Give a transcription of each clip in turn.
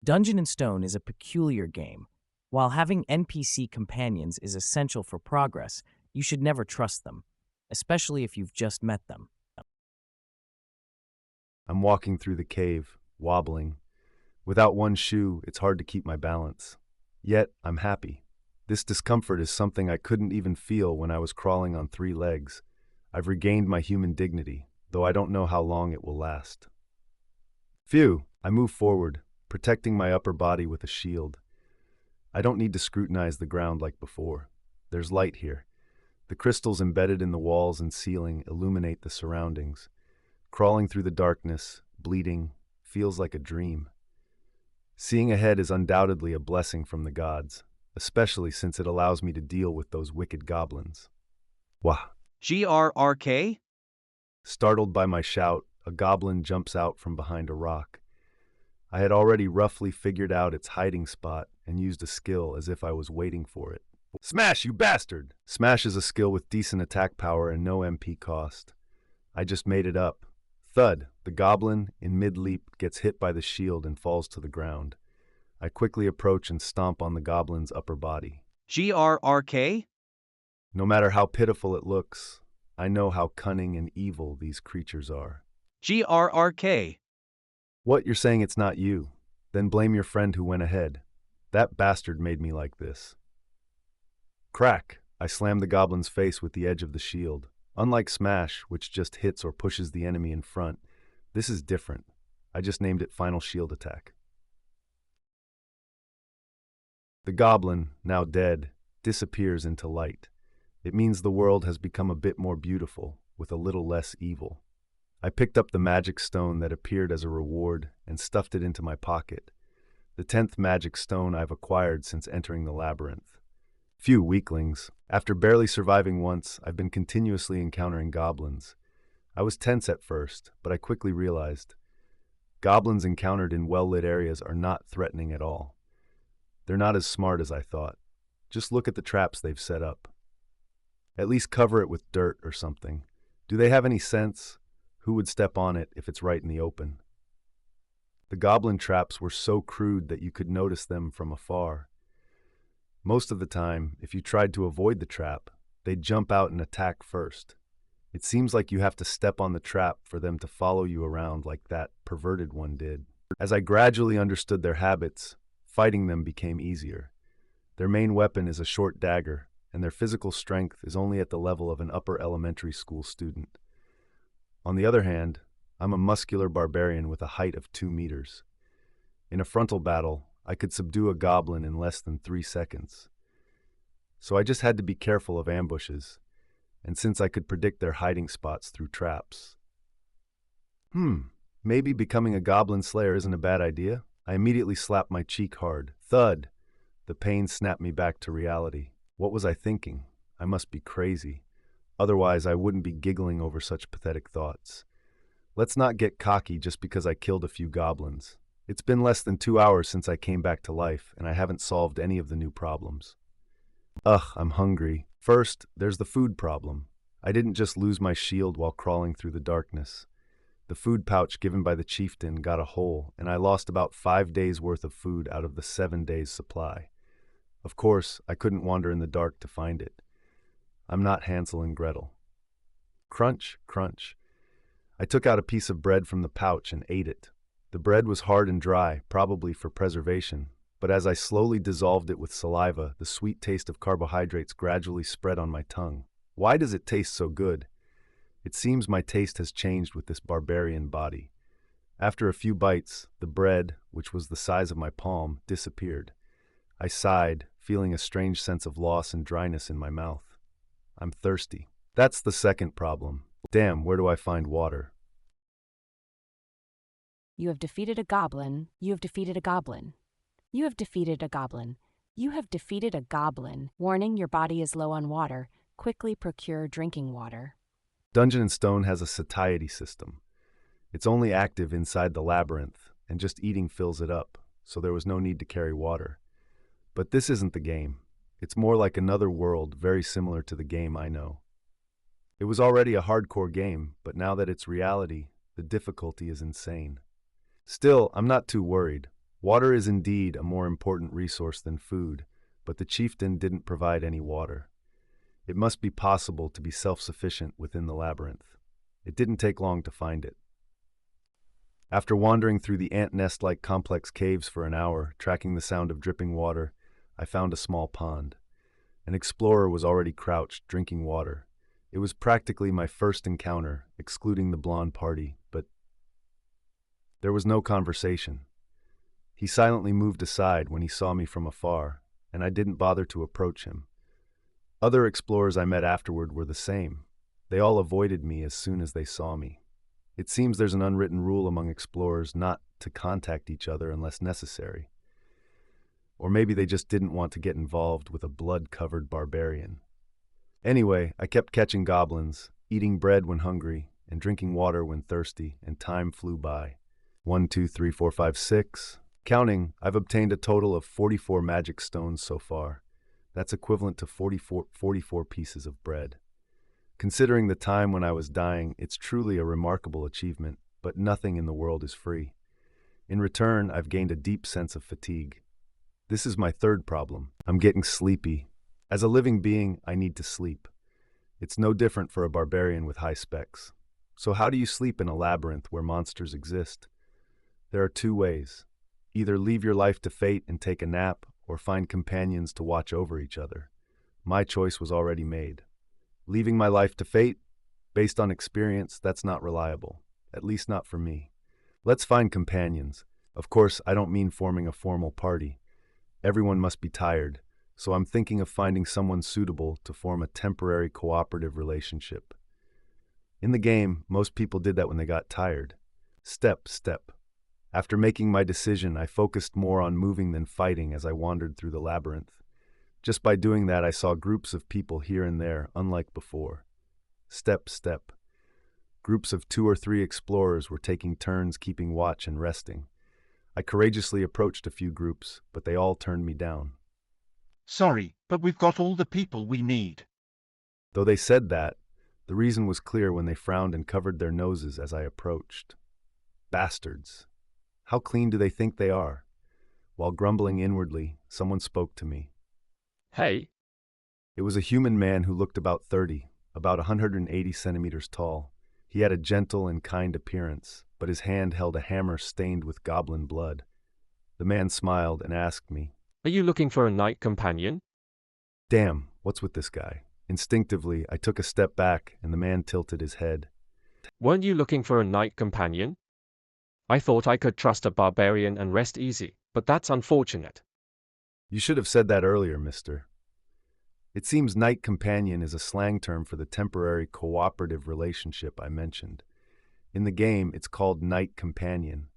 Dungeon and Stone is a peculiar game. While having NPC companions is essential for progress, you should never trust them, especially if you've just met them. I'm walking through the cave, wobbling. Without one shoe, it's hard to keep my balance. Yet, I'm happy. This discomfort is something I couldn't even feel when I was crawling on 3 legs. I've regained my human dignity, though I don't know how long it will last. Phew, I move forward, protecting my upper body with a shield. I don't need to scrutinize the ground like before. There's light here. The crystals embedded in the walls and ceiling illuminate the surroundings. Crawling through the darkness, bleeding, feels like a dream. Seeing ahead is undoubtedly a blessing from the gods, especially since it allows me to deal with those wicked goblins. Wah! GRRK? Startled by my shout, a goblin jumps out from behind a rock. I had already roughly figured out its hiding spot and used a skill as if I was waiting for it. Smash, you bastard! Smash is a skill with decent attack power and no MP cost. I just made it up. Thud, the goblin, in mid-leap, gets hit by the shield and falls to the ground. I quickly approach and stomp on the goblin's upper body. GRRK? No matter how pitiful it looks, I know how cunning and evil these creatures are. GRRK. What, you're saying it's not you? Then blame your friend who went ahead. That bastard made me like this. Crack! I slam the goblin's face with the edge of the shield. Unlike Smash, which just hits or pushes the enemy in front, this is different. I just named it Final Shield Attack. The goblin, now dead, disappears into light. It means the world has become a bit more beautiful, with a little less evil. I picked up the magic stone that appeared as a reward and stuffed it into my pocket. The 10th magic stone I've acquired since entering the labyrinth. Phew, weaklings. After barely surviving once, I've been continuously encountering goblins. I was tense at first, but I quickly realized goblins encountered in well-lit areas are not threatening at all. They're not as smart as I thought. Just look at the traps they've set up. At least cover it with dirt or something. Do they have any sense? Who would step on it if it's right in the open? The goblin traps were so crude that you could notice them from afar. Most of the time, if you tried to avoid the trap, they'd jump out and attack first. It seems like you have to step on the trap for them to follow you around like that perverted one did. As I gradually understood their habits, fighting them became easier. Their main weapon is a short dagger, and their physical strength is only at the level of an upper elementary school student. On the other hand, I'm a muscular barbarian with a height of 2 meters. In a frontal battle, I could subdue a goblin in less than 3 seconds. So I just had to be careful of ambushes, and since I could predict their hiding spots through traps. Maybe becoming a goblin slayer isn't a bad idea. I immediately slapped my cheek hard. Thud! The pain snapped me back to reality. What was I thinking? I must be crazy. Otherwise, I wouldn't be giggling over such pathetic thoughts. Let's not get cocky just because I killed a few goblins. It's been less than 2 hours since I came back to life, and I haven't solved any of the new problems. Ugh, I'm hungry. First, there's the food problem. I didn't just lose my shield while crawling through the darkness. The food pouch given by the chieftain got a hole, and I lost about 5 days' worth of food out of the 7 days' supply. Of course, I couldn't wander in the dark to find it. I'm not Hansel and Gretel. Crunch, crunch. I took out a piece of bread from the pouch and ate it. The bread was hard and dry, probably for preservation, but as I slowly dissolved it with saliva, the sweet taste of carbohydrates gradually spread on my tongue. Why does it taste so good? It seems my taste has changed with this barbarian body. After a few bites, the bread, which was the size of my palm, disappeared. I sighed, feeling a strange sense of loss and dryness in my mouth. I'm thirsty. That's the second problem. Damn, where do I find water? You have defeated a goblin. You have defeated a goblin. You have defeated a goblin. You have defeated a goblin. Warning, your body is low on water. Quickly procure drinking water. Dungeon and Stone has a satiety system. It's only active inside the labyrinth, and just eating fills it up, so there was no need to carry water. But this isn't the game. It's more like another world very similar to the game I know. It was already a hardcore game, but now that it's reality, the difficulty is insane. Still, I'm not too worried. Water is indeed a more important resource than food, but the chieftain didn't provide any water. It must be possible to be self-sufficient within the labyrinth. It didn't take long to find it. After wandering through the ant nest-like complex caves for an hour, tracking the sound of dripping water, I found a small pond. An explorer was already crouched, drinking water. It was practically my first encounter, excluding the blonde party, but there was no conversation. He silently moved aside when he saw me from afar, and I didn't bother to approach him. Other explorers I met afterward were the same. They all avoided me as soon as they saw me. It seems there's an unwritten rule among explorers not to contact each other unless necessary. Or maybe they just didn't want to get involved with a blood-covered barbarian. Anyway, I kept catching goblins, eating bread when hungry, and drinking water when thirsty, and time flew by. 1, 2, 3, 4, 5, 6. Counting, I've obtained a total of 44 magic stones so far. That's equivalent to 44 pieces of bread. Considering the time when I was dying, it's truly a remarkable achievement, but nothing in the world is free. In return, I've gained a deep sense of fatigue. This is my third problem. I'm getting sleepy. As a living being, I need to sleep. It's no different for a barbarian with high specs. So how do you sleep in a labyrinth where monsters exist? There are two ways. Either leave your life to fate and take a nap, or find companions to watch over each other. My choice was already made. Leaving my life to fate? Based on experience, that's not reliable. At least not for me. Let's find companions. Of course, I don't mean forming a formal party. Everyone must be tired, so I'm thinking of finding someone suitable to form a temporary cooperative relationship. In the game, most people did that when they got tired. Step. After making my decision, I focused more on moving than fighting as I wandered through the labyrinth. Just by doing that, I saw groups of people here and there, unlike before. Step. Groups of 2 or 3 explorers were taking turns keeping watch and resting. I courageously approached a few groups, but they all turned me down. Sorry, but we've got all the people we need. Though they said that, the reason was clear when they frowned and covered their noses as I approached. Bastards. How clean do they think they are? While grumbling inwardly, someone spoke to me. Hey. It was a human man who looked about 30, about 180 centimeters tall. He had a gentle and kind appearance, but his hand held a hammer stained with goblin blood. The man smiled and asked me, Are you looking for a knight companion? Damn, what's with this guy? Instinctively, I took a step back, and the man tilted his head. Weren't you looking for a knight companion? I thought I could trust a barbarian and rest easy, but that's unfortunate. You should have said that earlier, mister. It seems knight companion is a slang term for the temporary cooperative relationship I mentioned. In the game, it's called knight companion.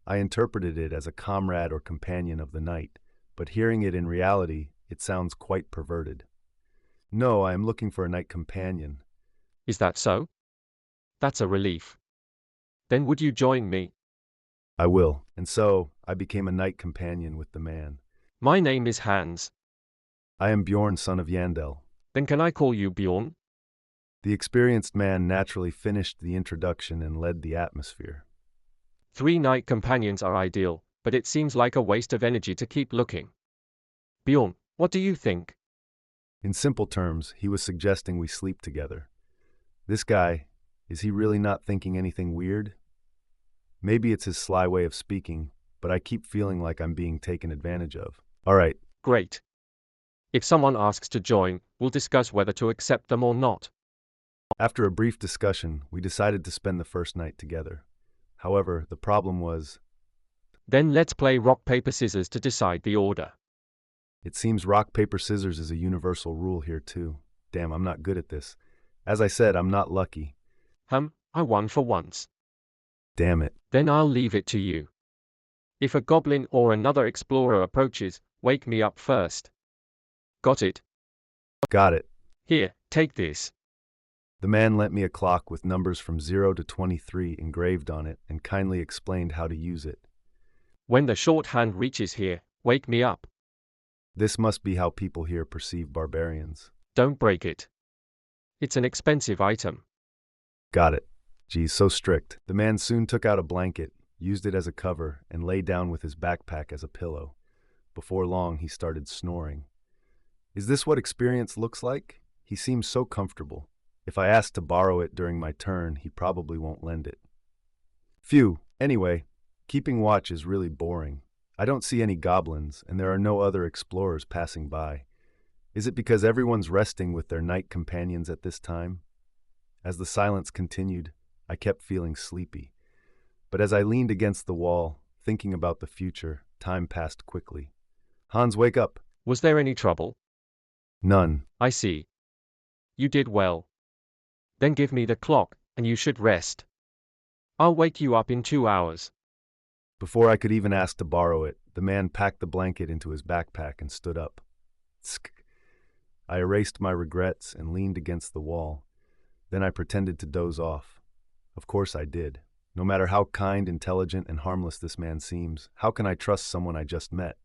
I interpreted it as a comrade or companion of the knight, but hearing it in reality, it sounds quite perverted. No, I am looking for a knight companion. Is that so? That's a relief. Then would you join me? I will, and so I became a knight companion with the man. My name is Hans. I am Bjorn, son of Yandel. Then can I call you Bjorn? The experienced man naturally finished the introduction and led the atmosphere. 3 knight companions are ideal, but it seems like a waste of energy to keep looking. Bjorn, what do you think? In simple terms, he was suggesting we sleep together. This guy, is he really not thinking anything weird? Maybe it's his sly way of speaking, but I keep feeling like I'm being taken advantage of. All right. Great. If someone asks to join, we'll discuss whether to accept them or not. After a brief discussion, we decided to spend the first night together. However, the problem was, Then let's play rock, paper, scissors to decide the order. it seems rock, paper, scissors is a universal rule here too. Damn, I'm not good at this. As I said, I'm not lucky. I won for once. Damn it. Then I'll leave it to you. If a goblin or another explorer approaches, wake me up first. Got it? Got it. Here, take this. The man lent me a clock with numbers from 0 to 23 engraved on it and kindly explained how to use it. When the shorthand reaches here, wake me up. This must be how people here perceive barbarians. Don't break it. It's an expensive item. Got it. Geez, so strict. The man soon took out a blanket, used it as a cover, and lay down with his backpack as a pillow. Before long, he started snoring. Is this what experience looks like? He seems so comfortable. If I ask to borrow it during my turn, he probably won't lend it. Phew, anyway, keeping watch is really boring. I don't see any goblins, and there are no other explorers passing by. Is it because everyone's resting with their night companions at this time? As the silence continued, I kept feeling sleepy. But as I leaned against the wall, thinking about the future, time passed quickly. Hans, wake up. Was there any trouble? None. I see. You did well. Then give me the clock, and you should rest. I'll wake you up in 2 hours. Before I could even ask to borrow it, the man packed the blanket into his backpack and stood up. Tsk. I erased my regrets and leaned against the wall. Then I pretended to doze off. Of course I did. No matter how kind, intelligent, and harmless this man seems, how can I trust someone I just met?